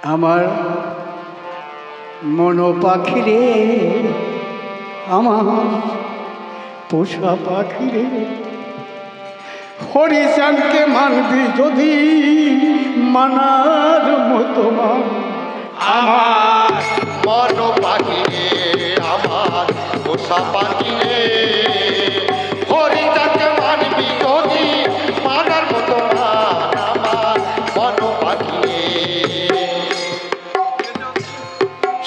আমার মন পাখি রে, আমার পোষা পাখি রে, হরিচাঁদকে মানবি যদি মানার মতো মান। আমার মন পাখি রে, আমার পোষা পাখি রে, হরিচাঁদকে মানবি যদি মানার মতো মান। আমার মন পাখি রে,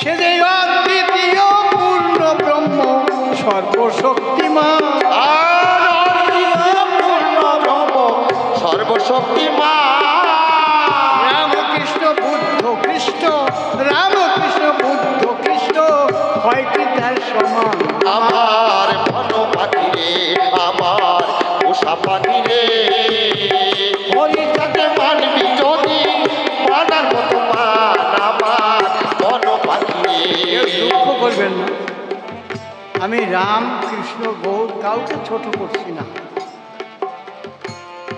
সে যে অদ্বিতীয় পূর্ণ ব্রহ্ম সর্বশক্তিমান, আর অদ্বিতীয় পূর্ণ ব্রহ্ম সর্বশক্তিমান। রামকৃষ্ণ বুদ্ধ কৃষ্ণ, রামকৃষ্ণ বুদ্ধ কৃষ্ণ হয় কি তার সমান। আমার মন পাখি রে, আমার পোষা পাখি রে, হরিচাঁদকে মানবি যদি মানার মতো মান। আমার মন পাখি রে, দুঃখ করবেন না, আমি রাম কৃষ্ণ গৌর কাউকে ছোট করছি না,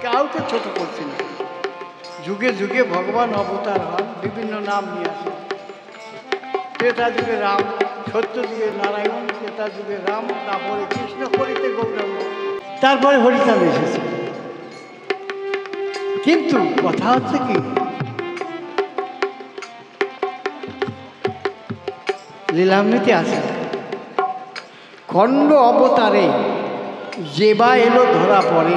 কাউকে ছোট করছি না। যুগে যুগে ভগবান অবতার হন, বিভিন্ন নাম নিয়ে আসেন। ত্রেতা যুগে রাম, সত্য যুগে নারায়ণ, ত্রেতা যুগে রাম, তারপরে কৃষ্ণ, করিতে গৌরাঙ্গ, তারপরে হরিচাঁদ এসেছে। কিন্তু কথা হচ্ছে কি, লীলামৃতে আছে খণ্ড অবতারে যেবা এলো ধরা পড়ে,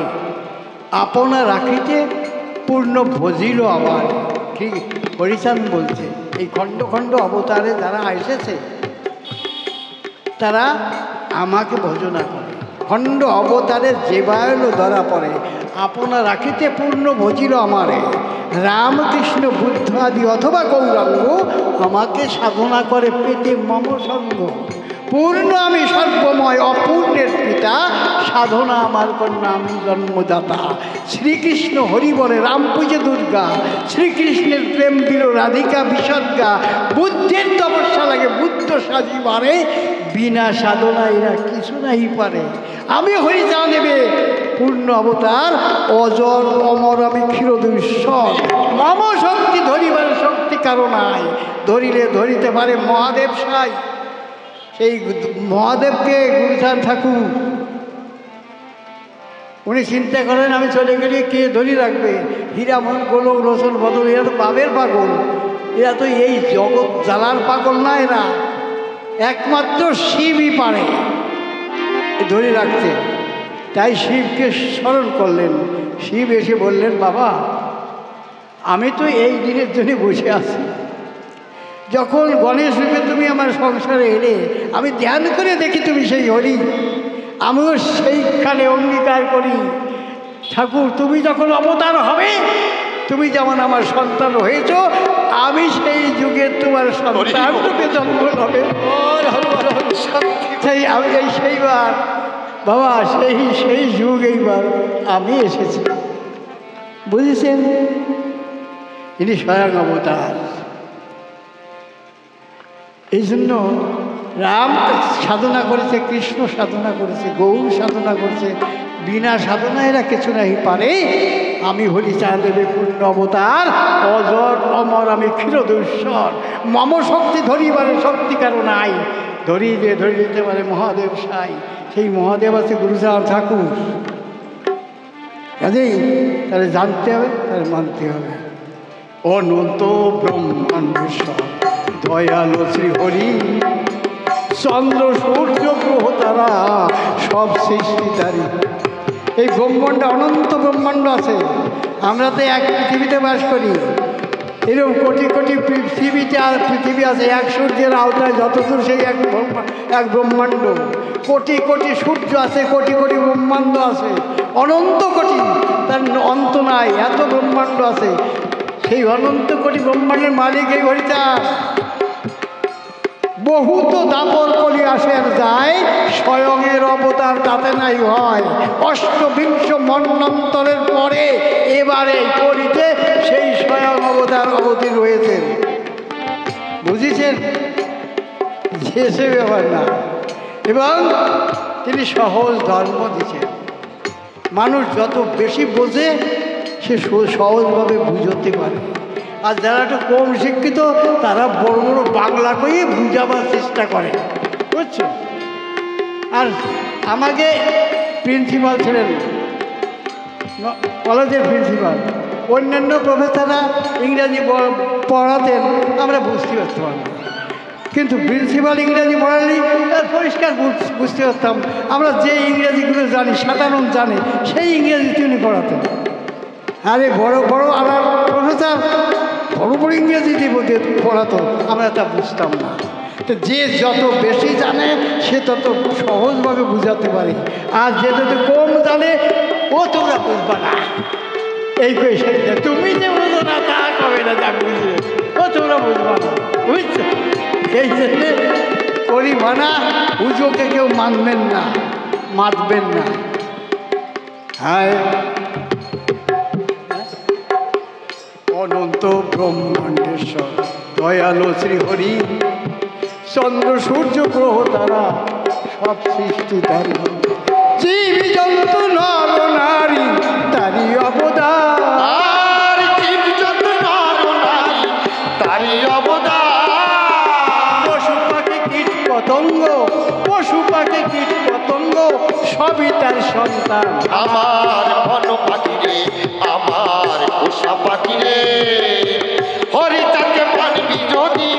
আপনা রাখিতে পূর্ণ ভজিল আমার। ঠিক হরিচাঁদ বলছে, এই খণ্ড খণ্ড অবতারে যারা এসেছে তারা আমাকে ভজনা করে। খণ্ড অবতারে যেবা এলো ধরা পড়ে, আপনা রাখিতে পূর্ণ ভজিল আমারে। রামকৃষ্ণ বুদ্ধ আদি অথবা গৌরাঙ্গ আমাকে সাধনা করে পেতে মম সঙ্গ। পূর্ণ আমি সর্বময়, অপূর্ণের পিতা, সাধনা আমার কন্যা আমি জন্মদাতা। শ্রীকৃষ্ণ হরি বলে, রাম পূজে দুর্গা, শ্রীকৃষ্ণের প্রেম দিল রাধিকা বিসর্গা। বুদ্ধের তপস্যা লাগে বুদ্ধ সাজিবারে, বিনা সাধনা এরা কিছু নাই পারে। আমি হরিচাঁদ নেবে পূর্ণ অবতার, অজর অমর আমি ক্ষীরদূষর। মম শক্তি ধরিবার শক্তি কারো নাই, ধরিলে ধরিতে পারে মহাদেব সাই। সেই মহাদেবকে গুরুচাঁদ ঠাকুর উনি চিন্তা করেন, আমি চলে গেলে কে ধরি রাখবে? হীরামন গোলক রোশন বদল, এরা তো পাবের পাগল, এরা তো এই জগৎ জ্বালার পাগল না, এরা একমাত্র শিবই পারে ধরে রাখতে। তাই শিবকে স্মরণ করলেন। শিব এসে বললেন, বাবা আমি তো এই দিনের জন্য বসে আছি, যখন গণেশ রূপে তুমি আমার সংসারে এলে আমি ধ্যান করে দেখি তুমি সেই হরি, আমিও সেইখানে অঙ্গীকার করি ঠাকুর তুমি যখন অবতার হবে, তুমি যেমন আমার সন্তান হয়েছ, আমি সেই যুগে তোমার সন্তান রূপে জন্ম হবে। সেই আমি এই সেইবার বাবা, সেই যুগ এইবার আমি এসেছি, বুঝেছেন? ইনি স্বয়ং অবতার। এই জন্য রাম সাধনা করেছে, কৃষ্ণ সাধনা করেছে, গৌর সাধনা করেছে, বিনা সাধনা এরা কিছু নাই পারে। আমি হরিচাঁদ দেবে পূর্ণ অবতার, অজর অমর আমি ক্ষীরদূষর। মম শক্তি ধরিবারে শক্তি কারো নাই, ধরিলে ধরিতে পারে মহাদেব সাই। সেই মহাদেব আছে গুরুচাঁদ ঠাকুর। কাজেই তাহলে জানতে হবে, তাহলে মানতে হবে। অনন্ত ব্রহ্মাণ্ডেশ্বর দয়ালু শ্রী হরি, চন্দ্র সূর্য গ্রহ তারা সব সৃষ্টি তারি। এই ব্রহ্মাণ্ড অনন্ত ব্রহ্মাণ্ড আছে, আমরা তো এক পৃথিবীতে বাস করি। এরকম কোটি কোটি পৃথিবীতে আর পৃথিবী আছে, এক সূর্যের আওতায় যতদূর সেই এক ব্রহ্মাণ্ড। কোটি কোটি সূর্য আছে, কোটি কোটি ব্রহ্মাণ্ড আছে, অনন্ত কোটি, তার অন্ত নাই, এত ব্রহ্মাণ্ড আছে। সেই অনন্ত কোটি ব্রহ্মাণ্ডের মালিক এই হরিচাঁদ। বহুত দাপর কলি আসের যায়, স্বয়ংয়ের অবতার তাতে নাই হয়। অষ্টবিংশ মন্বন্তরের পরে এবারে কলিতে সেই স্বয়ং অবতার অবতীর হয়েছেন, বুঝেছেন? সে ব্যাপার না। এবং তিনি সহজ ধর্ম দিচ্ছেন। মানুষ যত বেশি বোঝে সে সহজভাবে বুঝতে পারে। আর যারা একটু কম শিক্ষিত তারা বড় বড় বাংলা কই বুঝাবার চেষ্টা করে, বুঝছো? আর আমাকে প্রিন্সিপাল ছিলেন, কলেজের প্রিন্সিপাল, অন্যান্য প্রফেসররা ইংরাজি পড়াতেন, আমরা বুঝতে পারতাম না, কিন্তু প্রিন্সিপাল ইংরাজি পড়ালেই পরিষ্কার বুঝতে পারতাম। আমরা যে ইংরাজিগুলো জানি, সাধারণ জানে, সেই ইংরাজি তিনি পড়াতেন। আরে বড় বড় আমার প্রফেসর বড় বড় ইংরেজি পড়াতো, আমরা তা বুঝতাম না। তো যে যত বেশি জানে সে তত সহজভাবে বুঝাতে পারে, আর যে যত কম জানে ও তোমরা বুঝবা না, এই কোয়েশনটা তুমি যে বুঝো না তা কবে না, যা বুঝবে ও তোমরা বুঝবা না, বুঝছো? এই জন্যে করি মানা পুজোকে কেউ মানবেন না, মাতবেন না। হ্যাঁ, অনন্ত ব্রহ্মাণ্ডেশ্বর দয়ালু শ্রীহরি, চন্দ্র সূর্য গ্রহ তারা সব সৃষ্টি তারি, জীব জন্তু নর নারী তারি অবদান, আর জীব জন্তু নর নারী তারই অবদান। পশু পাখি কীট পতঙ্গ, পশু পাখি কীট পতঙ্গ সবই তার সন্তান। আমার বন পাখি রে, আমার পোষা পাখি রে, হরি তাকে মানবি যদি,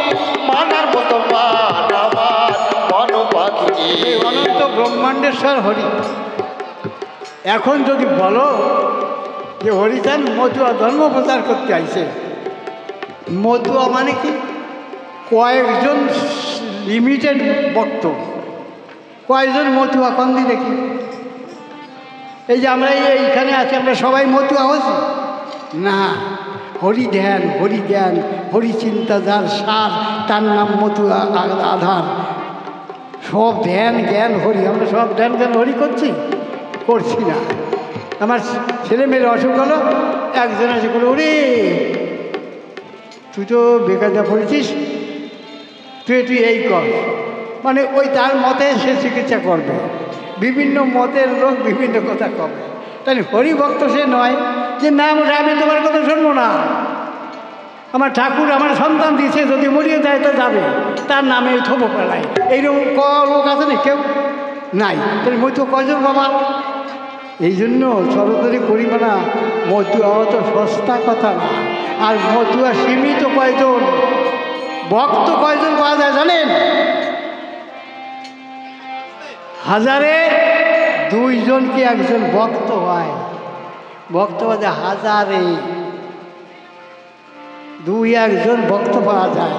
মানার মতো মান আমার বন পাখি রে। এই অনন্ত ব্রহ্মাণ্ডেশ্বর হরি। এখন যদি বলো যে হরিচান মতুয়া ধর্ম প্রচার করতে আইছে, মতুয়া মানে কি? কয়েকজন লিমিটেড ভক্ত, কয়েকজন মতুয়া কন্দি দেখি। এই যে আমরা এইখানে আছি, আমরা সবাই মতুয়া হচ্ছি না। হরি ধ্যান, হরি জ্ঞান, হরি চিন্তা যার সার, তার নাম মতুয়া আধার। সব ধ্যান জ্ঞান হরি, আমরা সব ধ্যান জ্ঞান হরি করছি না। আমার ছেলে মেয়ের অসুখ হলো, একজন এসে বলে ওরে তুই তো বেকায়দা পড়েছিস, তুই এই কর, মানে ওই তার মতে সে চিকিৎসা করবে। বিভিন্ন মতের লোক বিভিন্ন কথা কবে, তাই হরিভক্ত সে নয় যে না আমি তোমার কথা শুনবো না, আমার ঠাকুর আমার সন্তান দিছে, যদি মরিয়ে দেয় তো যাবে, তার নামে থবো পালাই, এইরকম লোক আছে না? কেউ নাই। তাহলে মতো কজন বাবা? এই জন্য সরকারি করিবে না, মতুয়া অত সস্তা কথা না। আর মতুয়া সীমিত কয়জন, ভক্ত কয়জন পাওয়া যায় জানেন? হাজারে 2 জন কি একজন ভক্ত হয়, ভক্ত বাজে হাজারে 2-1 জন ভক্ত পাওয়া যায়।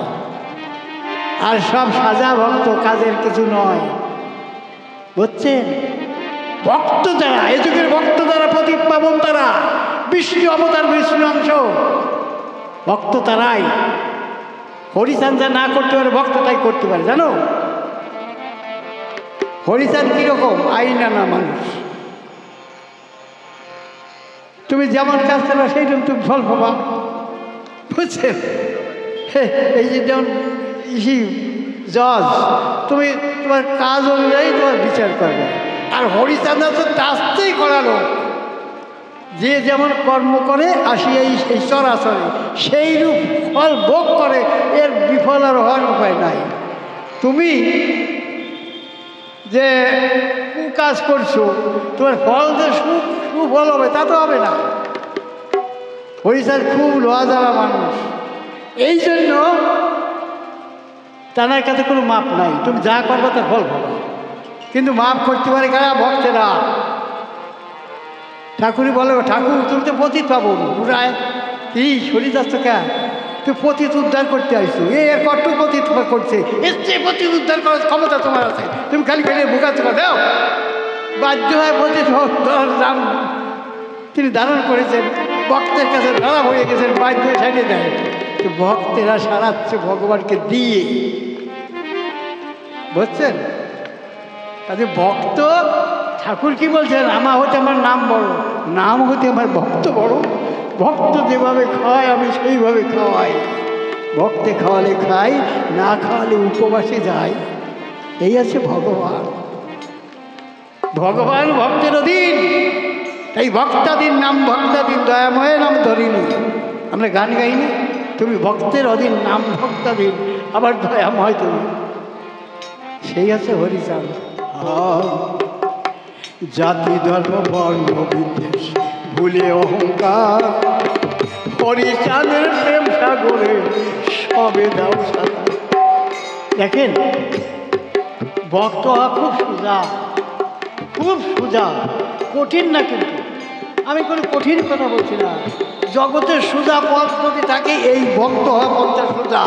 আর সব সাজা ভক্ত, কাজের কিছু নয়, বুঝছেন? ভক্ত যারা, এ যুগের ভক্ত যারা, প্রদীপ পাবন তারা, বিষ্ণু অবতার, বিষ্ণু অংশ ভক্ত তারাই। হরিচান যা না করতে পারে ভক্ত তাই করতে পারে, জানো? হরিচান কিরকম? আইনা না মানুষ, তুমি যেমন কাজ করবে সেইরকম তুমি ফল পাবা, বুঝছেন? এই যে যেমন জজ, তুমি তোমার কাজ অনুযায়ী তোমার বিচার করবে। আর হরিচাঁদা তো তাস্তেই করালো, যে যেমন কর্ম করে আসিয়া এই চরাচরে সেই রূপ ফল ভোগ করে, এর বিফল আর হওয়ার উপায় নাই। তুমি যে কাজ করছো, তোমার ফল যে সুফল হবে তা তো হবে না। হরিচাঁদ খুব লজ্জালা মানুষ, এই জন্য তার কাছে কোনো মাপ নাই, তুমি যা করবে তার ফল পাবে। কিন্তু মাপ করতে পারে কারা? ভক্তেরা। ঠাকুরই বলে, ঠাকুর তুমি তো পতিত পাবো, পুরায় কি সরি যাচ্ছ কে? তুই পতিত উদ্ধার করতে আসছো, এর কট্টু পতিত করছে, এর চেয়ে পতিত উদ্ধার করার ক্ষমতা তোমার আছে, তুমি খালি খালি বোকা চোখা দাও। বাধ্য হয় পতিত রাম তিনি ধারণ করেছেন, ভক্তের কাছে ধরা হয়ে গেছেন, বাধ্য হয়ে ছাড়িয়ে দেয়। তো ভক্তেরা সারাচ্ছে ভগবানকে দিয়ে, বুঝছেন? কাজে ভক্ত, ঠাকুর কি বলছেন? আমার হতে আমার নাম বড়, নাম হতে আমার ভক্ত বড়। ভক্ত যেভাবে খায় আমি সেইভাবে খাওয়াই, ভক্তে খাওয়ালে খাই, না খাওয়ালে উপবাসে যাই। এই আছে ভগবান। ভগবান ভক্তের অধীন, তাই ভক্তাধীন নাম ভক্তাধীন, দয়াময় নাম ধরিনি। আমরা গান গাইনি, তুমি ভক্তের অধীন, নাম ভক্তাধীন, আবার দয়াময় তুমি। সেই আছে হরিচাঁদ। জাতি ধর্ম বর্ণ বিদ্বেষ ভুলে অহংকার, হরিচাঁদের প্রেম সাগরে সবে দাও সাঁতার। দেখেন, ভক্ত হওয়া খুব সোজা, খুব সোজা, কঠিন না। কিন্তু আমি কোনো কঠিন কথা বলছি না। জগতের সোজা পথ যদি থাকে, এই ভক্ত হওয়া পথটা সোজা।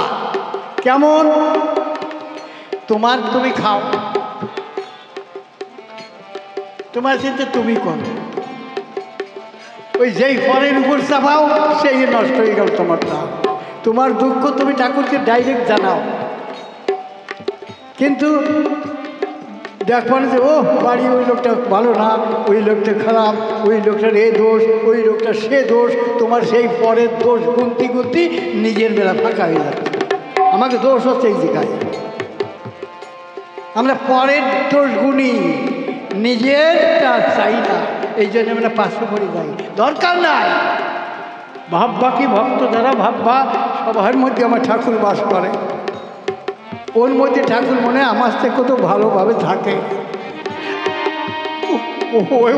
কেমন? তুমি খাও, তোমার চিন্তা তুমি করো, ওই যেই ফলের উপর চাপাও সেই নষ্ট হয়ে গেল তোমারটা। তোমার দুঃখ তুমি ঠাকুরকে ডাইরেক্ট জানাও। কিন্তু দেখবেন যে ও বাড়ি ওই লোকটা ভালো না, ওই লোকটা খারাপ, ওই লোকটার এ দোষ, ওই লোকটা সে দোষ। তোমার সেই পরের দোষ গুনতি গুনতি নিজের বেলা ফাঁকা হয়ে যাচ্ছে। আমাকে দোষ হচ্ছে এই জায়গায়, আমরা পরের দোষ গুনি, নিজেরটা চাই না। এই জন্য আমরা পাশে পড়ে যাই, দরকার নাই। ভাববা কি ভক্ত যারা ভাববা, সবার মধ্যে আমার ঠাকুর বাস করে, ওর মধ্যে ঠাকুর মনে হয় আমার থেকে কত ভালোভাবে থাকে।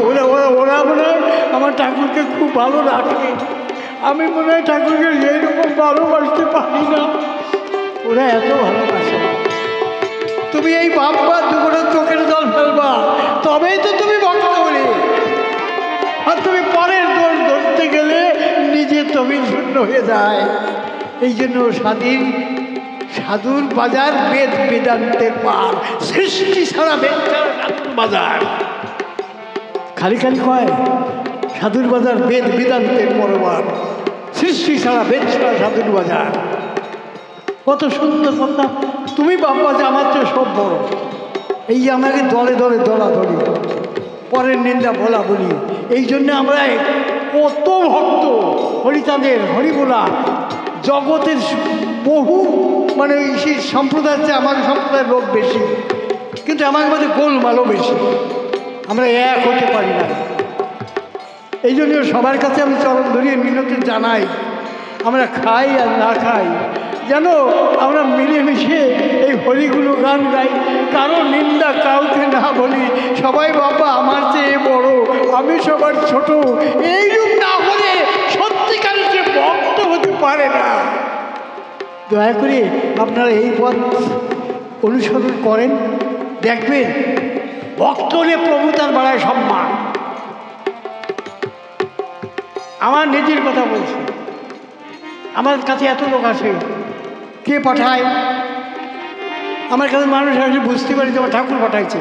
ওরা ওরা ওরা মনে হয় আমার ঠাকুরকে খুব ভালো রাখে, আমি মনে হয় ঠাকুরকে এইরকম ভালোবাসতে পারি না, ওরা এত ভালোবাসে। তুমি এই ভাববা, দুপুরে চোখের জল ফেলবা, তবেই তো তুমি ভক্ত বলি। আর তুমি পরের দোষ ধরতে গেলে নিজে তুমি শূন্য হয়ে যায়। এই জন্য সাধুর বাজার বেদ বেদান্তের পার, সৃষ্টি ছাড়া বেদ ছাড়া সাধুর বাজার। খালি খালি কয় সাধুর বাজার বেদ বেদান্তের পরবার, সৃষ্টি ছাড়া বেদ ছাড়া সাধুর বাজার। কত সুন্দর কথা। তুমি বাবা যে আমার চেয়ে সব বড়, এই যে আমাকে দলে দলে দলাদলি, পরের নিন্দা বলা বলি। এই জন্য আমরা কত ভক্ত হরিচাঁদের, হরিবোলা। জগতের বহু মানে সেই সম্প্রদায়ের চেয়ে আমার সম্প্রদায়ের লোক বেশি, কিন্তু আমার মধ্যে গোলমালও বেশি, আমরা এক হতে পারি না। এই জন্য সবার কাছে আমি চরণ ধরিয়ে মিনতি জানাই, আমরা খাই আর না খাই যেন আমরা মিলেমিশে এই হরিগুলো গান গাই, কারো নিন্দা কাউকে না বলি। সবাই বাবা আমার চেয়ে বড়, আমি সবার ছোট, এইরূপ না হলে সত্যিকারের সে ভক্ত হতে পারে না। দয়া করে আপনারা এই পথ অনুসরণ করেন, দেখবেন ভক্ত হলে প্রভু তার বাড়ায় সম্মান। আমার নিজের কথা বলছি, আমার কাছে এত লোক আসে, কে পাঠায় আমার কাছে, মানুষ আসলে বুঝতে পারি যে আমার ঠাকুর পাঠাইছে।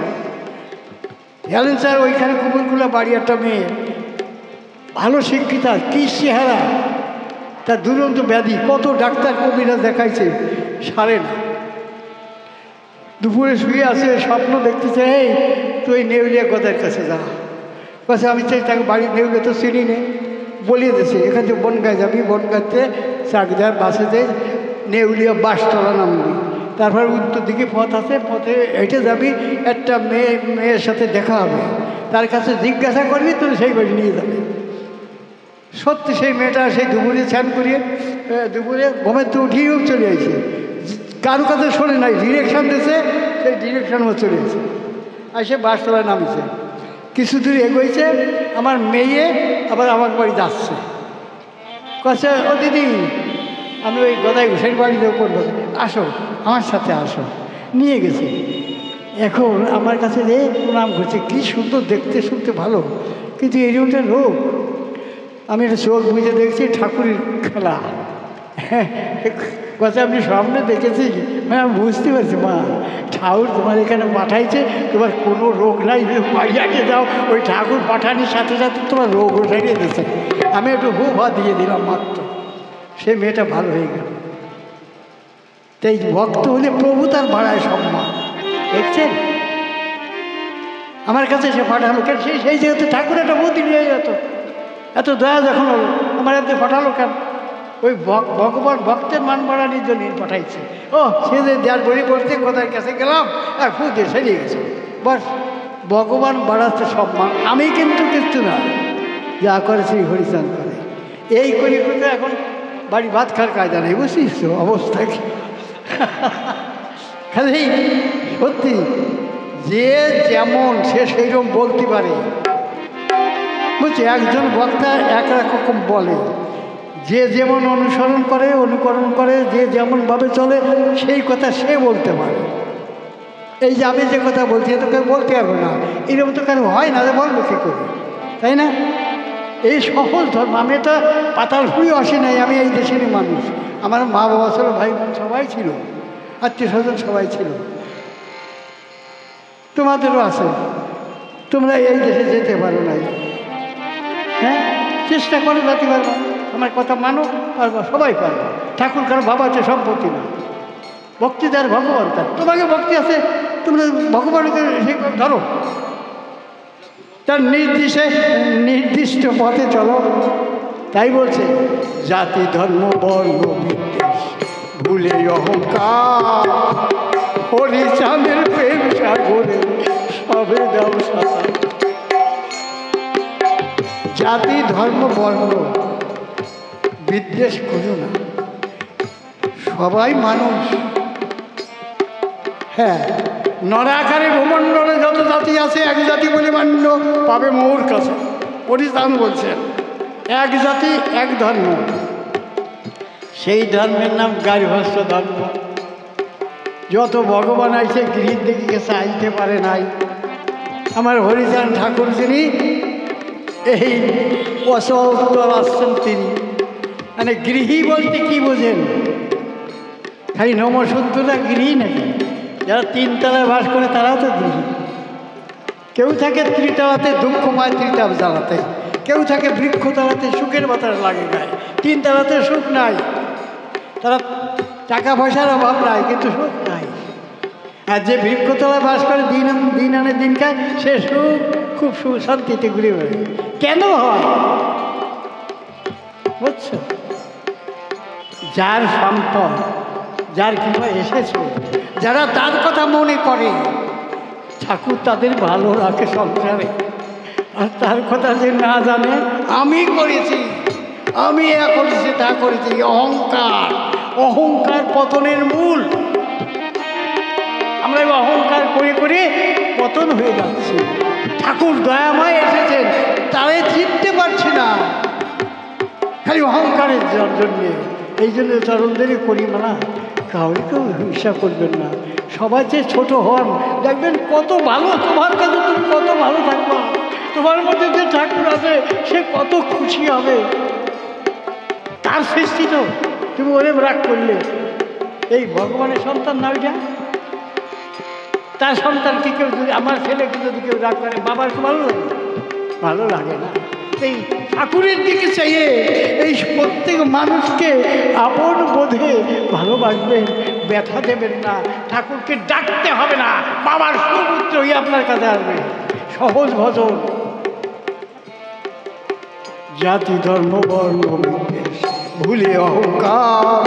গেলেন স্যার ওইখানে কুকুরগুলা বাড়ি, একটা মেয়ে ভালো শিক্ষিতা, কী চেহারা, তার দুরন্ত ব্যাধি, কত ডাক্তার কবিরা দেখাইছে, সারে না। দুপুরে শুয়ে আছে, স্বপ্ন দেখতেছে, এই তুই নেউলিয়া গদার কাছে যা। কাছে আমি চাই তাকে বাড়ি, নেউলিয়া তো চিনি নে, বলিয়ে দিয়েছে এখান থেকে বনগাঁ যাবি, বনগাঁতে চাকদার বাসেতে নেউলিয়া বাসতলা নামবি, তারপর উত্তর দিকে পথ আছে, পথে হেঁটে যাবি, একটা মেয়ের সাথে দেখা হবে, তার কাছে জিজ্ঞাসা করবি, তুই সেই বাড়ি নিয়ে যাবে। সত্যি সেই মেয়েটা সেই দুপুরে স্নান করিয়ে দুপুরে ঘুমের তো উঠিয়েও চলে আসছে, কারো কাছে শোনে নাই, ডিরেকশান দিয়েছে, সেই ডিরেকশানও চলে এসেছে, আর সে বাসতলায় নামছে। কিছু দূর এগোইছে, আমার মেয়ে আবার আমার বাড়ি যাচ্ছে, কাছে ও দিদি আমি ওই গদাই ঘোষের বাড়িতে করবো, আসো আমার সাথে আসো, নিয়ে গেছে। এখন আমার কাছে রে প্রণাম করছে, কী সুন্দর দেখতে, শুনতে ভালো, কিন্তু এরকমটা রোগ। আমি একটা চোখ বুঝে দেখছি ঠাকুরের খেলা। হ্যাঁ, কথা আপনি সামনে দেখেছি, হ্যাঁ আমি বুঝতে পারছি, মা ঠাকুর তোমার এখানে পাঠাইছে, তোমার কোনো রোগ নাই, পাইয়াকে যাও, ওই ঠাকুর পাঠানোর সাথে সাথে তোমার রোগও সারিয়ে দিয়েছে। আমি একটু হা দিয়ে দিলাম মাত্র, সে মেয়েটা ভালো হয়ে গেল। তাই ভক্ত হলে প্রভু তার বাড়ায় সম্মান, দেখছেন? আমার কাছে সে পাঠালো কেন? সেই যেহেতু ঠাকুর একটা বুদ্ধি নিয়ে যেত, এত দয়া যখন হলো আমার এতে পাঠালো কেন? ওই ভগবান ভক্তের মান বাড়ানোর জন্য পাঠাইছে। ও সে যে দেয়ার বড়ি পড়তে কোথায় কাছে গেলাম, আর ফুটে সেরিয়ে গেছে, বাস ভগবান বাড়াচ্ছে সম্মান। আমি কিন্তু কিছু না, যা করে সেই হরিচাঁদ করে। এই করি করতে এখন বাড়ি ভাত খাওয়ার কায়দা নেই, বুঝছিস তো অবস্থা কি। খালি সত্যি যে যেমন সে সেইরকম বলতে পারে, বুঝছি। একজন বক্তা এক রকম বলে, যে যেমন অনুকরণ করে, যে যেমনভাবে চলে সেই কথা সে বলতে পারে। এই যে আমি যে কথা বলছি এটা কেউ বলতে পারবে না, এরকম তো কারো হয় না, যে বলবে কী করে, তাই না? এই সহজ ধর্ম। আমি এটা পাতাল ফুঁড়িও আসি নাই, আমি এই দেশেরই মানুষ। আমার মা বাবা ছিল, ভাই বোন সবাই ছিল, আত্মীয় স্বজন সবাই ছিল। তোমাদেরও আছে, তোমরা এই দেশে যেতে পারো নাই, হ্যাঁ? চেষ্টা করে যেতে পারবা, আমার কথা মানো, পারবা, সবাই পারবা। ঠাকুর কারো বাবা আছে, সম্পত্তি না, ভক্তি যার ভগবান তার। তোমাকে ভক্তি আছে, তোমরা ভগবানকে ধরো, তার নির্দিষ্ট পথে চলো। তাই বলছে, জাতি ধর্ম বর্ণ বিদ্বেষ ভুলে অহংকার, হরিচাঁদের প্রেম সাগরে সবে দাও সাঁতার। জাতি ধর্ম বর্ণ বিদ্বেষ করো না, সবাই মানুষ। হ্যাঁ, নরাকারে ভূমণ্ডলে যত জাতি আছে, এক জাতি বলে মান্য পাবে মোর কাছে। পরিধান বলছেন, এক জাতি এক ধর্ম, সেই ধর্মের নাম গার্হস্থ্য ধর্ম। যত ভগবান আইসে গৃহীর দিকে গেছে, আইতে পারে নাই। আমার হরিচাঁদ ঠাকুর যিনি এই অসত্তর আসছেন, তিনি মানে গৃহী বলতে কি বোঝেন? খালি নমসূত্রটা গৃহী নাকি? যারা তিনতলায় বাস করে তারাও তো গৃহী। কেউ থাকে ত্রিতলাতে দুঃখময় ত্রিতাপ জ্বালাতে, কেউ থাকে বৃক্ষতলাতে সুখের বাতাস লাগে গায়ে। তিনতলাতে সুখ নাই, তারা টাকা পয়সার অভাব নাই, কিন্তু সুখ নাই। আর যে বৃক্ষতলায় বাস করে দিন আনে দিন খায়, সে সুখ খুব শান্তিতে ঘুরে বেড়ে। কেন হয় বুঝছো? যার সম্পদ, যার কৃপা এসেছে, যারা তার কথা মনে করে, ঠাকুর তাদের ভালো রাখে সংসারে। আর তার কথা যে না জানে, আমি করেছি, আমি এ করেছি, তা করেছি, অহংকার পতনের মূল। আমরা অহংকার করে করে পতন হয়ে যাচ্ছি। ঠাকুর দয়াময় এসেছেন, তারাই চিনতে পারছি না, খালি অহংকারের জন্যে। এই জন্য চরণদেরই করি মানা, কাউকে কেউ হিংসা করবেন না। সবাই যে ছোট হন, দেখবেন কত ভালো, তোমার কাছে তুমি কত ভালো থাকবা, তোমার মধ্যে যে ঠাকুর আছে সে কত খুশি হবে। তার সৃষ্টি তো, তুমি ওরে রাগ করলে, এই ভগবানের সন্তান না ওইটা? তার সন্তানকে কেউ যদি, আমার ছেলেকে যদি কেউ রাগ করে, বাবার তো ভালো লাগে? ভালো লাগে না। এই ঠাকুরের দিকে চাইয়ে এই প্রত্যেক মানুষকে আপন বোধে ভালোবাসবেন, ব্যথা দেবেন না। ঠাকুরকে ডাকতে হবে না, বাবার সুপুত্রই আপনার কাছে আসবে। সহজ ভজন। জাতি ধর্ম বর্ণ বিদ্বেষ ভুলে অহংকার,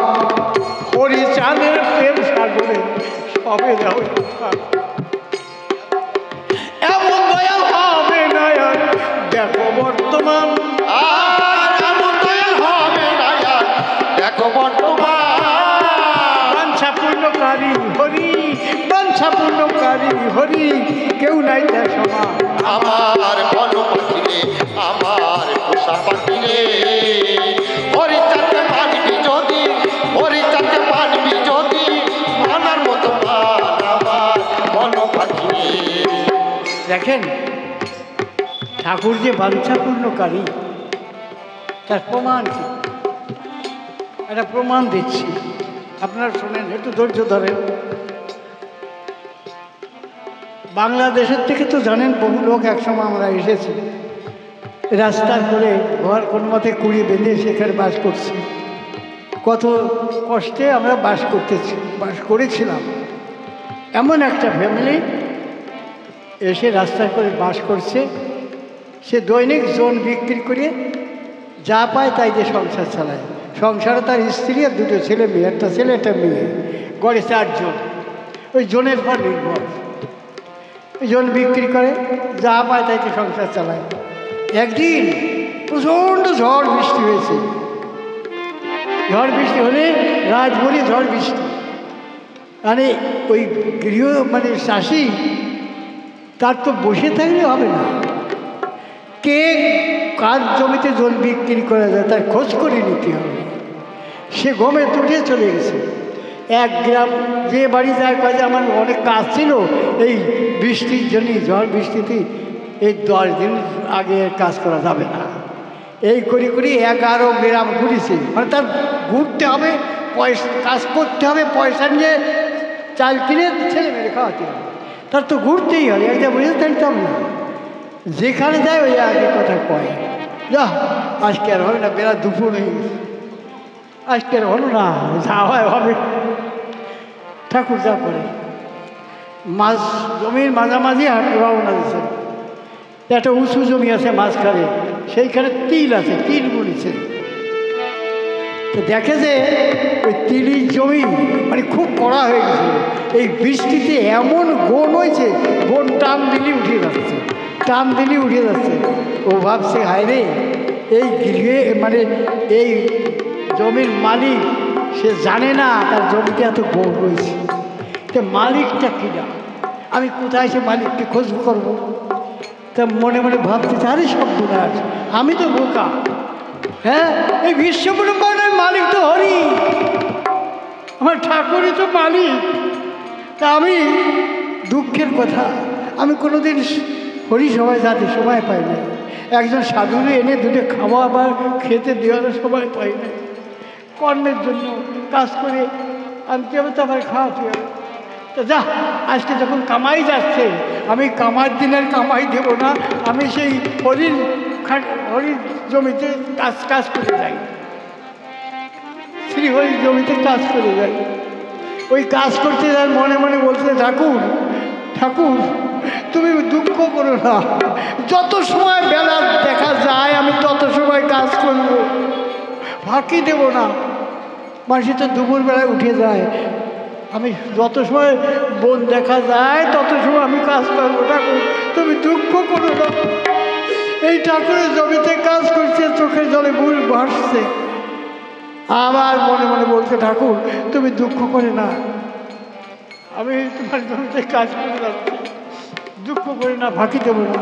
হরিচাঁদের প্রেম সাগরে সবে দাও সাঁতার। এমন দয়াল হবে না আর দেখো বর্তমান, আর এমন দয়াল হবে না আর দেখো বর্তমান। বাঞ্ছাপূর্ণকারী হরি, বাঞ্ছাপূর্ণকারী হরি, কেউ নাই তার সমান। আমার বন পাখিরে, আমার পোষা পাখিরে, হরিচাঁদকে মানবি যদি, হরিচাঁদকে মানবি যদি, মানার মতো মান আমার বন পাখিরে। দেখেন ঠাকুর যে বাঞ্ছাপূর্ণকারী, তার প্রমাণ কি? একটা প্রমাণ দিচ্ছি, আপনারা শোনেন, একটু ধৈর্য ধরেন। বাংলাদেশের থেকে তো জানেন বহু লোক একসময় আমরা এসেছি, রাস্তার করে ঘর কোনো মতে কুড়ি বেঁধে সেখানে বাস করছি। কত কষ্টে আমরা বাস করেছিলাম। এমন একটা ফ্যামিলি এসে রাস্তায় করে বাস করছে, সে দৈনিক জোন বিক্রি করে যা পায় তাই দিয়ে সংসার চালায়। সংসারে তার স্ত্রী আর দুটো ছেলে মেয়ে, একটা ছেলে একটা মেয়ে, গড়ে 4 জন। ওই জোনের পর নির্ভর, ওই জোন বিক্রি করে যা পায় তাই দিয়ে সংসার চালায়। একদিন প্রচণ্ড ঝড় বৃষ্টি হয়েছে, ঝড় বৃষ্টি হলে রাজবলি ঝড় বৃষ্টি, মানে ওই গৃহ মানে চাষি তার তো বসে থাকলে হবে না, কে কার জমিতে জল বিক্রি করা যায় তার খোঁজ করে নিতে হবে। সে গমে তুটে চলে গেছে। এক গ্রাম যে বাড়ি যায় কয়ে যে আমার অনেক কাজ ছিল এই বৃষ্টির জন্যই, ঝড় বৃষ্টিতে এই 10 দিন আগে কাজ করা যাবে না। এই করি 11 গ্রাম ঘুরেছে, মানে তার ঘুরতে হবে, পয়সা কাজ করতে হবে, পয়সা নিয়ে চাল কিনে ছেলে মেরে খাওয়াতে হবে, তার তো ঘুরতেই হবে, একটা বুঝে থাকতে হবে না। যেখানে যায় ওই আগে কথা কয়, যা আজকে আর হবে না, বেলা দুপুর হয়ে গেছে, আজকে আর হলো না, যা হয় হবে। ঠাকুর যা করে মাছ জমির মাঝামাঝি রওনা দিয়েছে, একটা উঁচু জমি আছে মাঝখানে, সেইখানে তিল আছে, তিল বুনেছে। তো দেখে যে ওই তিলির জমি মানে খুব কড়া হয়ে গেছে, এই বৃষ্টিতে এমন বন হয়েছে, বন টান দিলি উঠে যাচ্ছে, টান দিলি উঠে যাচ্ছে। ও ভাবছে হায় রে, এই গৃহে মানে এই জমির মালিক সে জানে না তার জমিতে এত বন রয়েছে, তো মালিকটা কিনা, আমি কোথায় সে মালিককে খোঁজ করবো। তা মনে মনে ভাবতেছে আরে সব গুণাস, আমি তো বোকা, হ্যাঁ এই বিশ্বব্রহ্মাণ্ডের মালিক তো হরি, আমার ঠাকুরই তো মালিক। তা আমি দুঃখের কথা, আমি কোনোদিন হরি সবাই যাতে সময় পাই না, একজন সাধুরে এনে দুটো খাওয়াবার খেতে দেওয়ার সময় পাই না, কর্মের জন্য কাজ করে আনতে হবে, তো আবার খাওয়াতে হবে। তো যা, আজকে যখন কামাই যাচ্ছে, আমি কামার দিনের কামাই দেব না, আমি সেই হরির জমিতে কাজ করে যাই, শ্রী হরির জমিতে কাজ করে যাই। ওই কাজ করতে যাই, মনে মনে বলছে ঠাকুর ঠাকুর তুমি দুঃখ করো না, যত সময় বেলা দেখা যায় আমি তত সময় কাজ করব, ফাঁকি দেব না। মানুষ তো দুপুরবেলায় উঠে যায়, আমি যত সময় বন দেখা যায় তত সময় আমি কাজ করবো। ঠাকুর তুমি দুঃখ করো না। এই ঠাকুরের জমিতে কাজ করছে, চোখের জলে ভুল ভাসছে, আবার মনে মনে বলছে ঠাকুর তুমি দুঃখ করে না, আমি তোমার জমিতে কাজ করে যাচ্ছি, দুঃখ করে না, ফাঁকি দেবো না।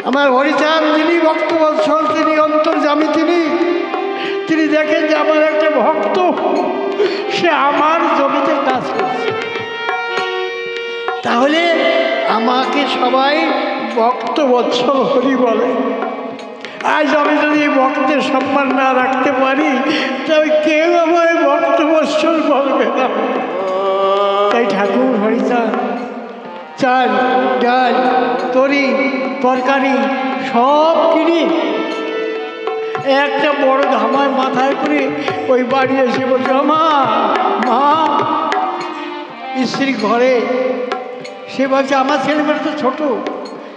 আমার হরিচাঁদ যিনি ভক্তবৎসল, তিনি অন্তর্যামী, তিনি দেখেন যে আমার একটা ভক্ত সে আমার জমিতে কাজ করছে, তাহলে আমাকে সবাই ভক্তবৎসল হরি বলে। আজ আমি যদি ভক্তের সম্মান না রাখতে পারি তবে কেউ আমার ভক্তবৎসল বলবে না। তাই ঠাকুর হরিচাঁদ চাল ডাল তরি তরকারি সব কিনে একটা বড় ধামায় মাথায় করে ওই বাড়ি এসে বলছে মা মা, স্ত্রী ঘরে, সে বলছে আমার ছেলেমেয়েরা তো ছোটো,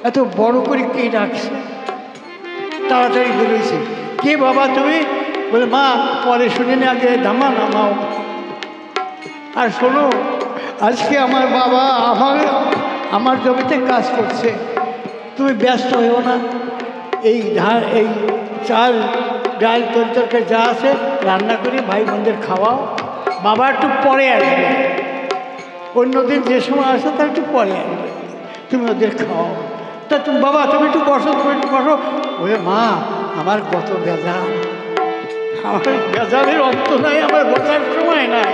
এত বড় করে কে ডাকছে, তাড়াতাড়ি বেরিয়েছে। কে বাবা তুমি? বলে মা পরে শুনে নি, আগে ধামা নামাও। আর শোনো, আজকে আমার বাবা আমার জমিতে কাজ করছে, তুমি ব্যস্ত হইও না, এই চাল ডাল তরকারি যা আছে রান্না করে ভাই বোনদের খাওয়াও, বাবা একটু পরে আসবে, অন্যদিন যে সময় আসে তার একটু পরে আসবে, তুমি ওদের খাওয়াও। তা তুমি বাবা তুমি একটু বসো, তুমি একটু বসো। ওরে মা আমার কত বেজাল, আমার বেজালের অন্ত নাই, আমার বসার সময় নাই,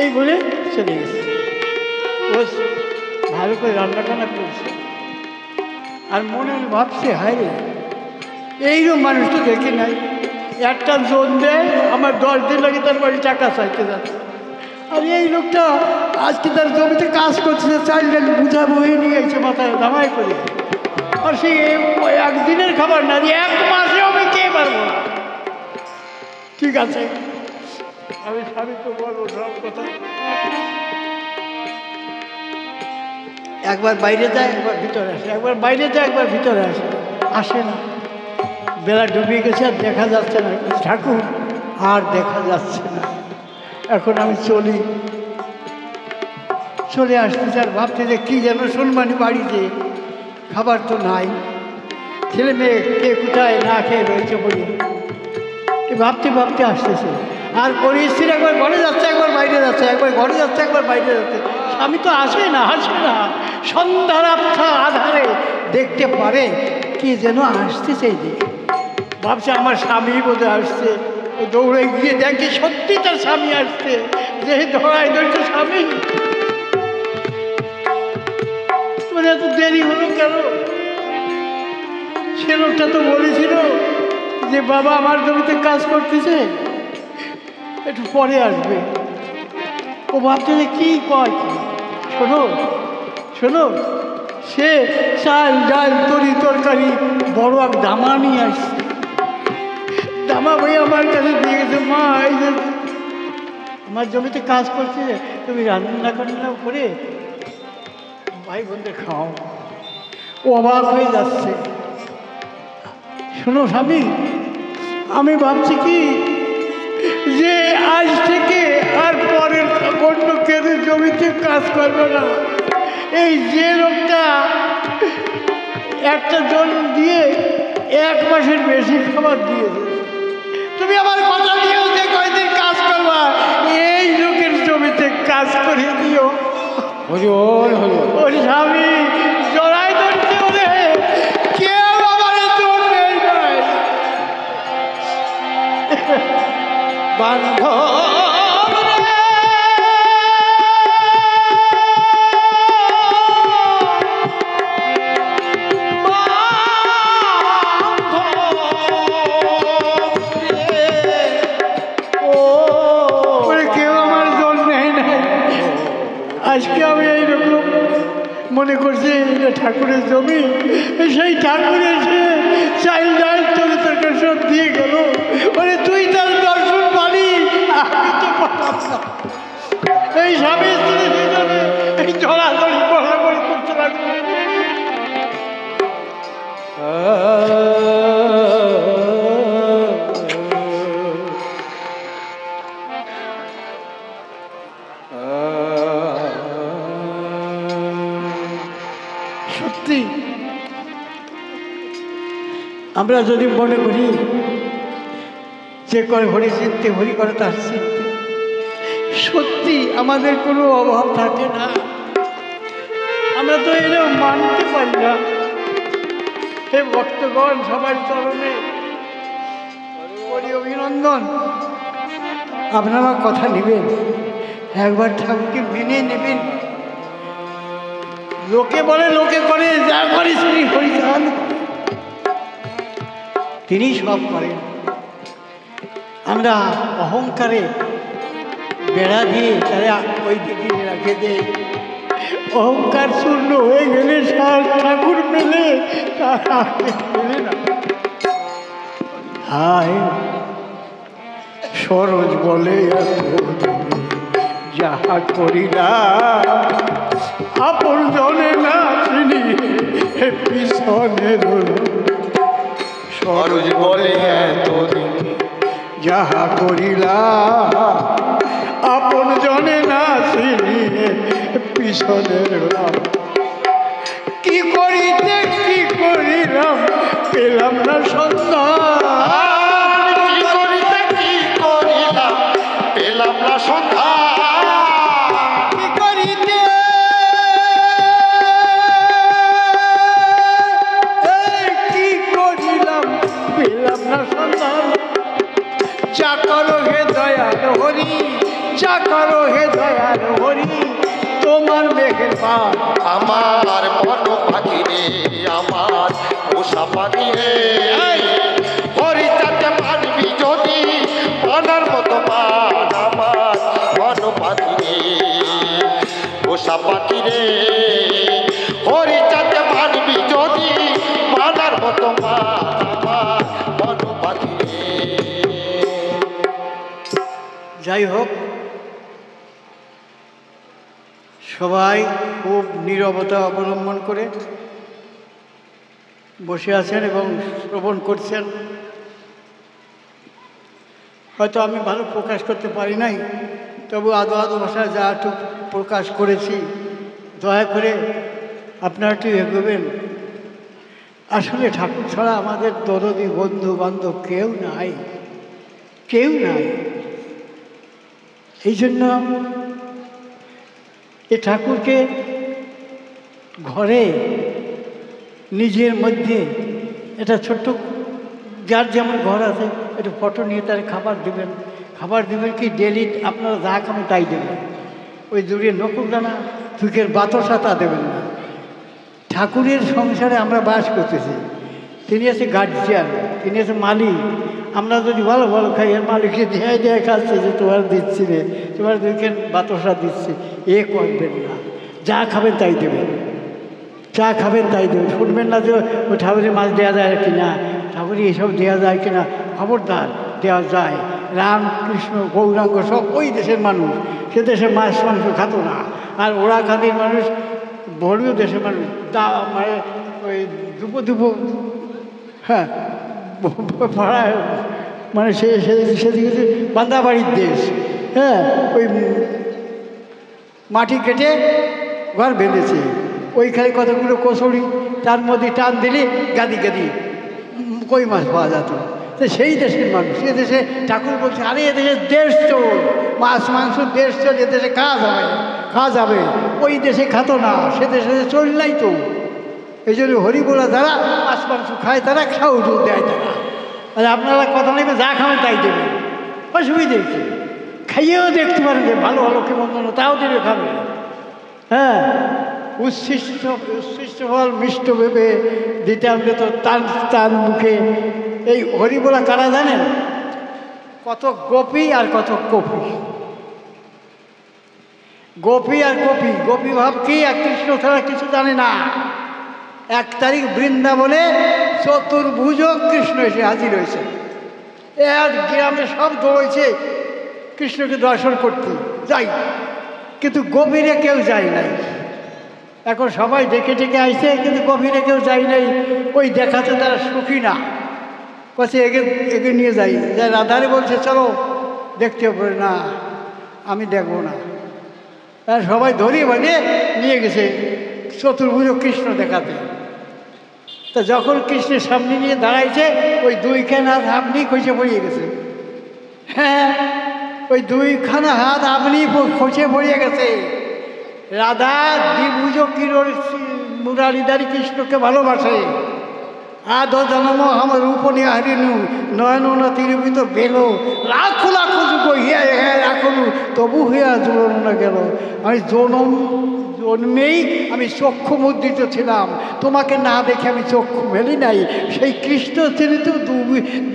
এই বলে চলে গেছে। ও ভালো করে রান্না টান্না করছে, আর মনে ভাবছে হায় রে এইরকম মানুষ তো দেখি নাই, একটা জোন দেয় আমার 10 দিন লাগে তার বাড়ি টাকা চাইতে যাচ্ছে, আর এই লোকটা আজকে তার জমিতে কাজ করছে, চাল ডাল বুঝা বয়ে নিয়ে গেছে মাথায় ধামাই করে, আর সেই একদিনের খাবার না দিয়ে 1 মাসেও আমি খেয়ে পারবো না। ঠিক আছে আমি স্বামী তো বলবো সব কথা, একবার বাইরে যায় একবার ভিতরে আসে, একবার বাইরে যায় একবার ভিতরে আসে, আসে না, বেলা ডুবিয়ে গেছে আর দেখা যাচ্ছে না। ঠাকুর আর দেখা যাচ্ছে না, এখন আমি চলে আসতেছি, আর ভাবতে যে কী যেন শুনবানি বাড়িতে, খাবার তো নাই, ছেলে মেয়ে কে কোথায় না খেয়ে রয়েছে বলি। এই ভাবতে ভাবতে আসতেছে। আর পরিস্থিতি একবার ঘরে যাচ্ছে, একবার বাইরে যাচ্ছে, একবার ঘরে যাচ্ছে, একবার বাইরে যাচ্ছে। স্বামী তো আসে না, আসে না। সন্ধ্যার আধারে দেখতে পারে কি যেন আসতেছে এদিকে। ভাবছে আমার স্বামী বোধহয় আসছে। ও দৌড়ে গিয়ে দেখে সত্যি তার স্বামী আসছে। যে ধরায় ধরছে স্বামী, মানে এত দেরি হলো কেন? সে লোকটা তো বলেছিল যে বাবা আমার জমিতে কাজ করতেছে, একটু পরে আসবে। ও ভাবছে যে কী কয়, শোনো শোনো, সে চাল ডাল তরি তরকারি বড় এক দামা নিয়ে আসছে। দামা ভাই আমার কাছে দিয়ে গেছে, মা এই যে আমার জমিতে কাজ করছে, তুমি রান্না টান্না করে ভাই বোনদের খাও। ও অবাক হয়ে যাচ্ছে। শোনো স্বামী, আমি ভাবছি কি যে আজ থেকে আর পরের অন্য কেউ জমিতে কাজ করবে না। এই যে লোকটা একটা জল দিয়ে 1 মাসের বেশি খাবার দিয়েছে, তুমি আমার কথা দিও যে কয়দিন কাজ করবা, এই লোকের জমিতে কাজ করে দিও। ওর স্বামী জড়াই ধরছে, ওরে কেউ আমার জোর নেই নাই বান্ধব আজকে আমি এইরকম মনে করছি এটা ঠাকুরের জমি, সেই ঠাকুর এসে চাইল ডাল তরি তরকারি সব দিয়ে গেল। মানে তুই তার দর্শন পালি, আমি তো পালাম না। এই স্বামী স্ত্রী দুজনে এই ধরাধরি বলাবলি করতে লাগলো। সত্যি আমরা যদি মনে করি যে করে হরি চিনতে, হরি করে তার চিনতে, সত্যি আমাদের কোনো অভাব থাকে না। আমরা তো এটাও মানতে পারি না। হে ভক্তগণ, সবার চরণে করি অভিনন্দন। আপনারা কথা নেবেন, একবার ঠাকুরকে মেনে নেবেন। লোকে বলে, লোকে করে, যা করে শ্রী হরিচাঁদ তিনি সব করেন। আমরা অহংকারে বেড়া দিয়ে তারা ওই দিকে রাখে দেয়। অহংকার শূন্য হয়ে গেলে ঠাকুর মেলে, তারা মেলে না। হায় সরোজ বলে যাহা করিলা আপন জনে না চিনি পিছনে সরোজ বলে এতদিন যাহা করিলা আপন জনে না চিনি পিছনে কি করিতে কি করিলাম পেলাম না সন্ধান, কি করিতে কি করিলাম পেলাম না সন্ধান, কি করিতে কি করিলাম পেলাম না সন্ধান। যা করো হে দয়াল হরি, যা করো হে দয়াল হরি, তোমার মেঘের পার আমার মন পাখি রে, আমার পোষা পাখি রে, হরিচাঁদে মানবি যদি মানার মতো মান, আমার মন পাখি রে, পোষা পাখি রে, হরিচাঁদে মানবি যদি মানার মতো মান, আমার মন পাখি রে। যাই হোক, সবাই খুব নীরবতা অবলম্বন করে বসে আছেন এবং শ্রবণ করছেন। হয়তো আমি ভালো প্রকাশ করতে পারি নাই, তবু আদো আদো ভাষায় যা একটু প্রকাশ করেছি, দয়া করে আপনারা একটু এগোবেন। আসলে ঠাকুর ছাড়া আমাদের দরদি বন্ধু বান্ধব কেউ নাই। কেউ নাই। এই জন্য এ ঠাকুরকে ঘরে নিজের মধ্যে এটা ছোট্ট, যার যেমন ঘর আছে একটু ফটো নিয়ে তার খাবার দেবেন। খাবার দেবেন কি ডেলি আপনারা যা খাবেন তাই দেবেন। ওই দূরে নকুলদানা থুকের বাতাসা তা দেবেন না। ঠাকুরের সংসারে আমরা বাস করতেছি, তিনি আছে গার্জিয়ান, তিনি আছে মালিক। আমরা যদি ভালো ভালো খাই, এর মালিককে দেয় দেয় খাচ্ছে যে তোমার দিচ্ছি রে, তোমার দুইকে বাতাসা দিচ্ছি, এ করবেন না। যা খাবেন তাই দেবেন, যা খাবেন তাই দেবেন। শুনবেন না যে ওই ঠাকুরের মাছ দেওয়া যায় কি না, ঠাকুরের এসব দেওয়া যায় কি না। খবরদার, দেওয়া যায়। রামকৃষ্ণ গৌরাঙ্গ সব ওই দেশের মানুষ, সে দেশে মাছ মাংস খাতো না। আর ওরা খাদির মানুষ বড়িও দেশের মানুষ, তা মানে ওই দুপো হ্যাঁ পাড়ায় মানে সেদিকে বান্দাবাড়ির দেশ। হ্যাঁ, ওই মাটি কেটে ঘর বেঁধেছে, ওইখানে কতগুলো কচুরি, তার মধ্যে টান দিলে গাদি গাদি কই মাছ পাওয়া যেত। তো সেই দেশের মানুষ, এ দেশে ঠাকুর বলছে আরে এ দেশের দেশ চোর, মাছ মাংস দেশ চোর, এ দেশে খাওয়া যাবে। ওই দেশে খাতো না, সে দেশে চললাই তো। এই জন্য হরিবোলা যারা মাছ মাংস খায় তারা খাও দুধ দেয় তারা। আর আপনারা কথা নেবে, যা খাবেন তাই দেবেন, অসুবিধে কি? খাইয়েও দেখতে পারেন যে ভালো ভালো কেমন তাও দিলে খাবে। হ্যাঁ, উচ্ছিষ্ট ফল মিষ্ট ভেবে দিতে হবে তো তার মুখে। এই হরিবোলা কারা জানেন? কত গোপী আর কত কপি। গোপী আর কপি, গোপী ভাব কি? এক কৃষ্ণ ছাড়া কিছু জানে না। 1 তারিখ বৃন্দাবনে চতুর্ভুজ কৃষ্ণ এসে হাজির হয়েছে। এক গ্রামে সব দৌড়েছে কৃষ্ণকে দর্শন করতে, যাই, কিন্তু গভীরে কেউ যায় নাই। এখন সবাই দেখে টেকে আইছে, কিন্তু গভীরে কেউ যায় নাই। ওই দেখাতে তারা সুখী না, কাছে এগে নিয়ে যাই। যা রাধারে বলছে চলো দেখতে হবে, না আমি দেখবো না। আর সবাই ধরিয়ে বানিয়ে নিয়ে গেছে চতুর্ভুজ কৃষ্ণ দেখাতে। তা যখন কৃষ্ণের সামনে নিয়ে দাঁড়াইছে, ওই 2খানা হাত আপনি খসে পড়িয়ে গেছে। হ্যাঁ, ওই 2খানা হাত আপনি খসে পড়িয়ে গেছে। রাধা দ্বিভুজ মুরারিদারি কৃষ্ণকে ভালোবাসে। আধ জন্ম আমার রূপ নিয়ে হারিনু, নয়ন না তিরুপিত বেলো, লাখো লাখো যুগ হিয়া হ্যাঁ রাখলু, তবু হিয়া জুড়ন না গেল। আমি জন্মেই আমি চক্ষু মুদ্রিত ছিলাম, তোমাকে না দেখে আমি চক্ষু মেলি নাই। সেই কৃষ্ণ তিনি তো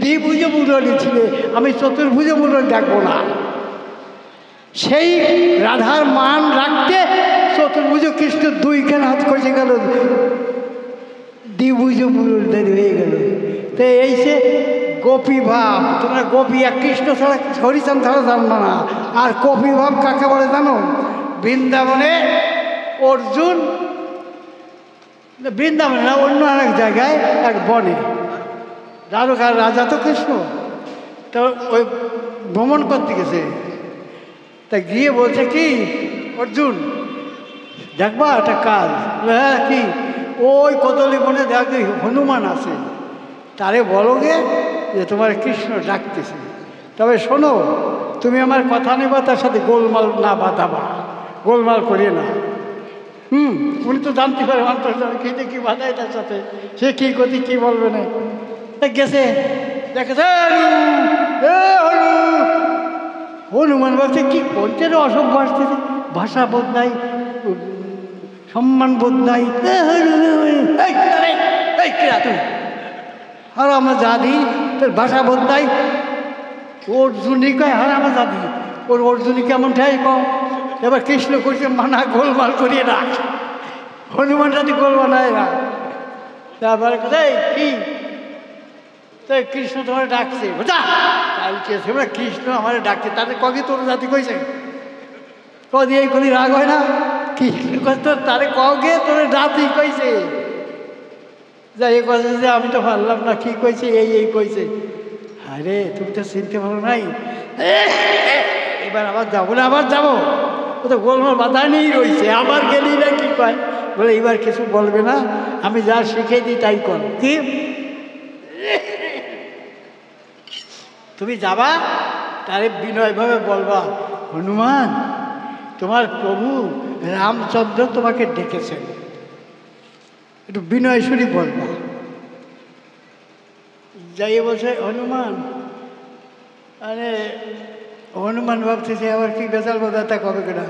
দ্বিভুজ মুরলী ছিলে, আমি চতুর্ভুজ মুরলী দেখবো না। সেই রাধার মান রাখতে চতুর্ভুজ কৃষ্ণ 2খানা হাত খসে গেল, দ্বিভুজ মুরলী হয়ে গেল। তো এই সে গোপী ভাব। তোমরা গোপী এক কৃষ্ণ ছাড়া হরিচাঁদ ছাড়া জানবো না। আর গোপী ভাব কাকে বলে জানো? বৃন্দাবনে অর্জুন, বৃন্দাবনে না অন্য আরেক জায়গায় এক বনে, দ্বারকার রাজা তো কৃষ্ণ, তো ওই ভ্রমণ করতে গেছে। তা গিয়ে বলছে কি, অর্জুন দেখবা একটা কাজ। হ্যাঁ কি? ওই কদলি বনে দেখি হনুমান আছে, তারে বলো গে যে তোমার কৃষ্ণ ডাকতেছে। তবে শোনো, তুমি আমার কথা নেবা, তার সাথে গোলমাল না বাঁধাবা, গোলমাল করিয়ে না। উনি তো জানতে পারে অন্তর খেতে কি বাধায় তার সাথে, সে কী গতি কী বলবে না। গেছে দেখেছে হনুমান বলছে কি করতে অসভ্য আসতেছে, ভাষা বোধ নাই, সম্মান বোধ নাই। আর আমার জাদি তোর ভাষা বোধ নাই। অর্জুনই কয় হার আমার জাদি, ওর অর্জুনই কেমন ঠাই কম। এবার কৃষ্ণ করছে মানা, গোলমাল করিয়ে রাখ। হনুমান জাতি গোলমাল হয় না। তারপরে কোথায় কি তাই কৃষ্ণ তোমার ডাকছে, বুঝা এবার কৃষ্ণ আমার ডাকছে, তাদের কবি তোর জাতি কইছে, কদি এই কদি রাগ হয় না? কৃষ্ণ তোর তারে কগে তোর জাতি কইছে। যাই এ কথা যে আমি তো পারলাম না, কি কইছে, এই কইছে। আরে তুমি তো চিনতে পারো নাই, এবার আবার যাবো না, আবার যাবো। ও তো গোলমাল বাধা নিয়েই রয়েছে, আবার গেলি না কি কয়, বলে এবার কিছু বলবে না, আমি যা শিখে দিই তাই কর। কি তুমি যাবা, তারে বিনয়ভাবে বলবা, হনুমান তোমার প্রভু রামচন্দ্র তোমাকে ডেকেছেন, একটু বিনয় সুরি বলবা। যাই বলছে হনুমান, আরে হনুমান ভাবতেছে আবার কি বেতাল বোঝাতা কবে কেনা,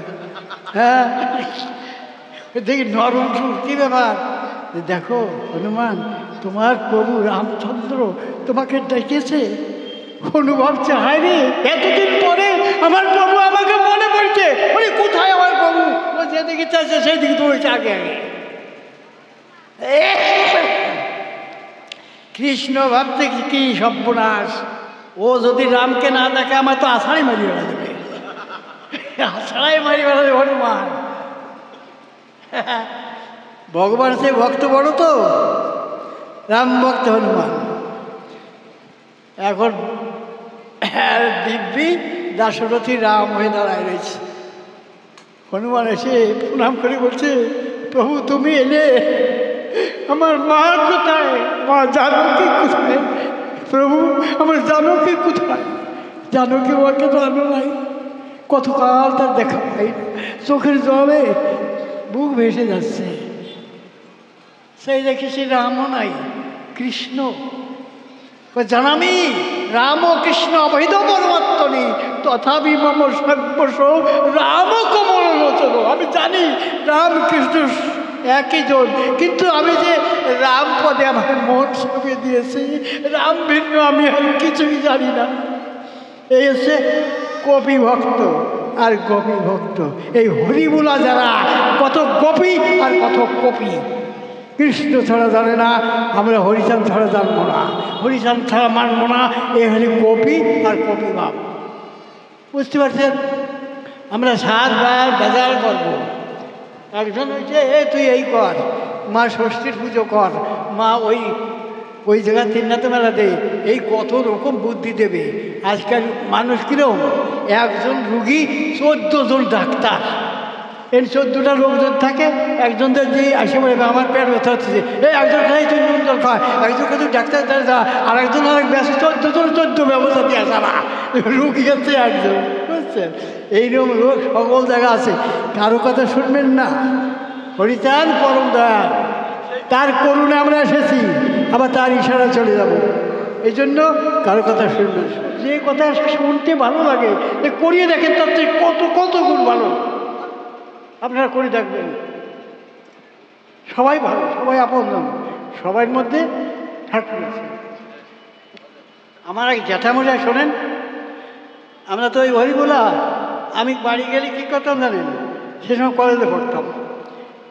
হ্যাঁ দেখি নরম সুর, কি ব্যাপার? দেখো হনুমান তোমার প্রভু রামচন্দ্র তোমাকে ডেকেছে। হনু ভাবছে, হায় রে এতদিন পরে আমার প্রভু আমাকে মনে পড়ছে, বলি কোথায় আমার প্রভু? ও যেদিকে চাইছে সেই দিকে দৌড়েছে আগে আগে। কৃষ্ণ ভাবছে কি সর্বনাশ, ও যদি রামকে না দেখে আমার তো আষাঢ়াই মারি বেড়া দেবে, আষাঢ়াই মারি বেড়া দেবে হনুমান। ভগবান সে ভক্ত বড় তো, রাম ভক্ত হনুমান। এখন দিব্যি দাশরথী রাম হয়ে দাঁড়ায় রয়েছে। হনুমান এসে প্রণাম করে বলছে, প্রভু তুমি এলে, আমার মা কোথায়? মা জানকী কোথায়? প্রভু আমার জানকী কোথায়? জানকী ওকে তো আনো নাই, কতকাল তার দেখা পাই, চোখের জলে বুক ভেসে যাচ্ছে। সেই দেখি সে রামও নাই, কৃষ্ণ। জানামি রাম কৃষ্ণ অভেদ পরমাত্মনি তথাপি মম সর্বস্ব রাম কমল লোচন। আমি জানি রাম কৃষ্ণ একই জন, কিন্তু আমি যে রাম পদে আমার মন ছুঁয়ে দিয়েছি, রাম ভিন্ন আমি আর কিছুই জানি না। এই হচ্ছে কপি ভক্ত আর গোপী ভক্ত। এই হরিবোলা যারা কত গোপী আর কত কপি। কৃষ্ণ ছাড়া জানে না, আমরা হরিচাঁদ ছাড়া জানবো না, হরিচাঁদ ছাড়া মানবো না। এই হলি কপি আর কপি ভাব, বুঝতে পারছেন? আমরা 7 বার বাজার করবো। একজন হয়েছে তুই এই কর, মা ষষ্ঠীর পুজো কর, মা ওই জায়গায় 3 রাতে মেলা দে, এই কত রকম বুদ্ধি দেবে। আজকাল মানুষ কিরকম, একজন রুগী 14 জন ডাক্তার, এই 14টা লোকজন থাকে। একজনদের যে আসে বলে আমার পেট ব্যথা হচ্ছে, এই একজন খাই তুই নুন জল খায়, একজন খাই ডাক্তার যা, আর একজন আরেক ব্যস্ত 14 জন 14 ব্যবস্থা দিয়ে আসা না, রুগী হচ্ছে একজন, বুঝছেন? এইরকম লোক সকল জায়গা আছে, কারো কথা শুনবেন না। হরিচাঁদ পরম দয়াল, তার করুণে আমরা এসেছি, আবার তার ইশারা চলে যাব। এই জন্য কারো কথা শুনবেন, যে কথা শুনতে ভালো লাগে করিয়ে দেখেন, তার থেকে কত কত গুণ ভালো। আপনারা করে দেখবেন, সবাই ভালো, সবাই আপনজন, সবার মধ্যে ঠাকুর আছে। আমার এক জ্যাঠামশাই শোনেন, আমরা তো ওই হরিবোলা, আমি বাড়ি গেলে কী করতাম জানেন? সে সময় কলেজে পড়তাম,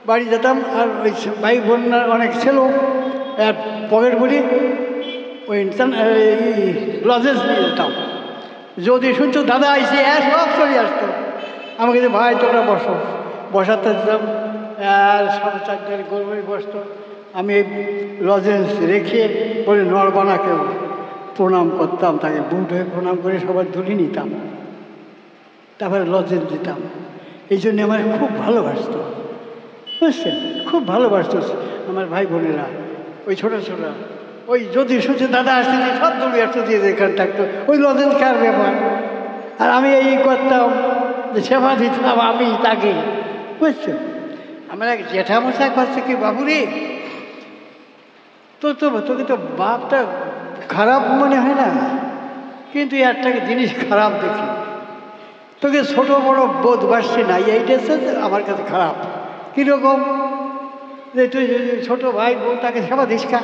বাড়ি যেতাম, আর ওই ভাই বোনরা অনেক ছিল, পকেট করি ওই লজেন্স নিয়ে যেতাম। যদি শুনছো দাদা আইসে, সব চলে আসতো আমাকে, যে ভাই তোরা বসো, বসাতে দিতাম। আর 4:30 গরমে বসতো, আমি এই লজেন্স রেখে বলে নড়বানা কেউ, প্রণাম করতাম তাকে, বুট হয়ে প্রণাম করে সবার ধুলি নিতাম, তারপরে লজেন্স দিতাম। এই জন্যে আমার খুব ভালোবাসতো, বুঝছেন? খুব ভালোবাসতো আমার ভাই বোনেরা, ওই ছোটো ছোটো। ওই যদি শুনছে দাদা আসতে, সব দৌড়ে আসতো, দিয়ে যেখানে থাকতো, ওই লজেন্স খাওয়ার ব্যাপার। আর আমি এই করতাম, যে সেবা দিতাম আমি তাকে, বুঝছো? আমার এক জ্যাঠামশাই করছে কি, বাবুরে তোকে তো বাপটা খারাপ মনে হয় না, কিন্তু একটা জিনিস খারাপ দেখি, তোকে ছোট বড় বোধ বাসছে না, এইটা আমার কাছে খারাপ। কীরকম? যে তুই ছোটো ভাই বোন তাকে সেবা দিস কা,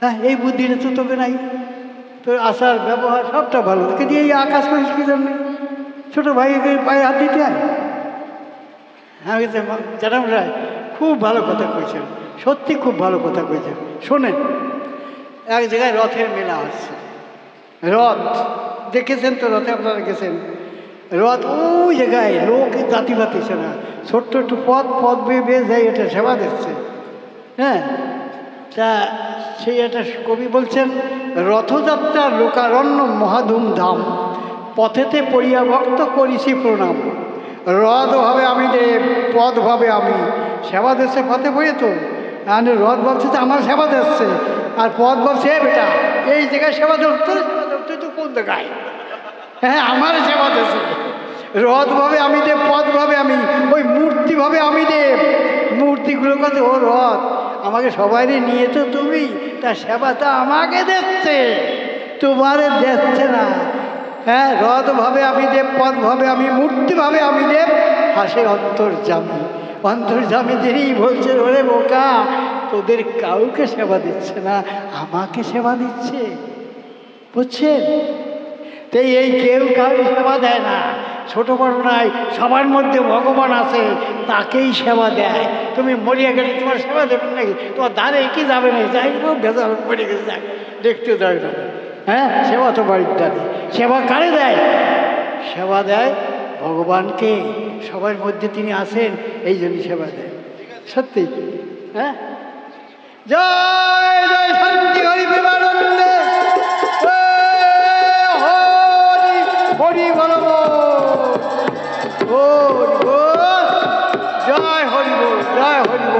হ্যাঁ এই বুদ্ধিটা তো তোকে নাই, তোর আচার ব্যবহার সবটা ভালো, তোকে দিয়ে এই আকাশ করিস কি জন্য? ছোটো ভাইকে পায়ে হাত দিতে হয়? হ্যাঁ জ্যাঠামশাই খুব ভালো কথা কইছেন, সত্যি খুব ভালো কথা কইছেন। শোনেন, এক জায়গায় রথের মেলা হচ্ছে, রথ দেখেছেন তো? রথে আপনারা গেছেন? রথ ওই জায়গায় লোক জাতি পাতিছে না, ছোট্ট একটু পথ বেয়ে যায়, এটা সেবা দিচ্ছে। হ্যাঁ, তা সেই একটা কবি বলছেন, রথযাত্রা লোকারণ্য মহাধুমধাম, পথেতে পড়িয়া ভক্ত করিছি প্রণাম। রথ ভাবে আমি দেব, পথ ভাবে আমি, সেবা দিচ্ছে পথে পড়ে তো, আর রথ ভাবছে যে আমার সেবা দিচ্ছে, আর পথ ভাবছে বেটা এই জায়গায় সেবা ধরতে, তুই তো কোন জায়গায়? হ্যাঁ, আমার সেবা দেশে রথভাবে আমি দেব, পদভাবে আমি, ওই মূর্তিভাবে আমি দেব। মূর্তিগুলোর কাছে ও রথ, আমাকে সবাইরে নিয়েছো তুমি, তা সেবা তো আমাকে দেখছে, তোমারে দেখছে না। হ্যাঁ, রথভাবে আমি দেব, পদভাবে আমি, মূর্তিভাবে আমি দেব, হাসে অন্তর্যামী। অন্তর্যামী যিনি বলছেন, ওরে বোকা, তোদের কাউকে সেবা দিচ্ছে না, আমাকে সেবা দিচ্ছে, বুঝছেন? তাই এই কেউ কাউকে সেবা দেয় না, ছোট বড় নাই, সবার মধ্যে ভগবান আছে, তাকেই সেবা দেয়। তুমি মরিয়া গেলে তোমার সেবা দেবেন নাকি? তোমার দ্বারে কি যাবে না, যাই ভেজাল পড়ে গেছে, যাক দেখতে দেয় না। হ্যাঁ, সেবা তো বাড়ির দ্বারে। সেবা কারে দেয়? সেবা দেয় ভগবানকে, সবার মধ্যে তিনি আছেন, এই জন্য সেবা দেয়। সত্যি। হ্যাঁ, জয় জয় শান্তি হরি বিমানন্দে, হরি বল, হরি বল, জয় হরি বল, জয় হরি বল।